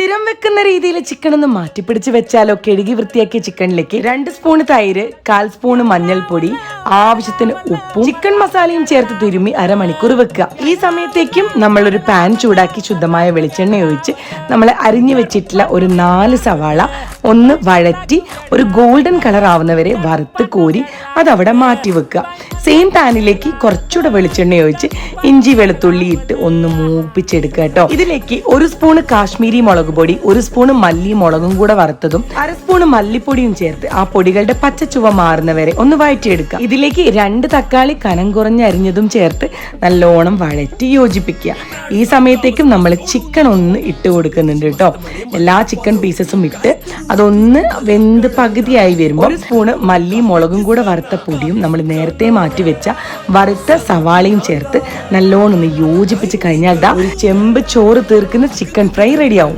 സ്ഥിരം വെക്കുന്ന രീതിയിൽ ചിക്കൻ ഒന്ന് മാറ്റിപ്പിടിച്ച് വെച്ചാലോ. കഴുകി വൃത്തിയാക്കിയ ചിക്കനിലേക്ക് 2 സ്പൂൺ തൈര്, 1/4 സ്പൂൺ മഞ്ഞൾപ്പൊടി, ആവശ്യത്തിന് ഉപ്പും ചിക്കൻ മസാലയും ചേർത്ത് തിരുമ്മി അരമണിക്കൂർ വെക്കുക. ഈ സമയത്തേക്കും നമ്മളൊരു പാൻ ചൂടാക്കി ശുദ്ധമായ വെളിച്ചെണ്ണ ഒഴിച്ച് നമ്മൾ അരിഞ്ഞു വെച്ചിട്ടുള്ള ഒരു 4 സവാള ഒന്ന് വഴറ്റി ഒരു ഗോൾഡൻ കളർ ആവുന്നവരെ വറുത്ത് കോരി അതവിടെ മാറ്റി വെക്കുക. സെയിം പാനിലേക്ക് കുറച്ചുകൂടെ വെളിച്ചെണ്ണ ഒഴിച്ച് ഇഞ്ചി വെളുത്തുള്ളി ഇട്ട് ഒന്ന് മൂപ്പിച്ചെടുക്കുക കേട്ടോ. ഇതിലേക്ക് 1 സ്പൂൺ കാശ്മീരി മുളക് പൊടി, 1 സ്പൂൺ മല്ലി മുളകും കൂടെ വറുത്തതും 1/2 സ്പൂൺ മല്ലിപ്പൊടിയും ചേർത്ത് ആ പൊടികളുടെ പച്ചച്ചുവ മാറുന്നവരെ ഒന്ന് വഴറ്റിയെടുക്കുക. ഇതിലേക്ക് 2 തക്കാളി കനം കുറഞ്ഞ് അരിഞ്ഞതും ചേർത്ത് നല്ലോണം വഴറ്റി യോജിപ്പിക്കുക. ഈ സമയത്തേക്കും നമ്മൾ ചിക്കൻ ഒന്ന് ഇട്ട് കൊടുക്കുന്നുണ്ട് കേട്ടോ. എല്ലാ ചിക്കൻ പീസസും ഇട്ട് അതൊന്ന് വെന്ത് പകുതിയായി വരുമ്പോൾ 1 സ്പൂണ് മല്ലി മുളകും കൂടെ വറുത്ത പൊടിയും നമ്മൾ നേരത്തെ മാറ്റി വെച്ച വറുത്ത സവാളയും ചേർത്ത് നല്ലോണം ഒന്ന് യോജിപ്പിച്ച് കഴിഞ്ഞാൽ ഒരു ചെമ്പ് ചോറ് തീർക്കുന്ന ചിക്കൻ ഫ്രൈ റെഡിയാവും.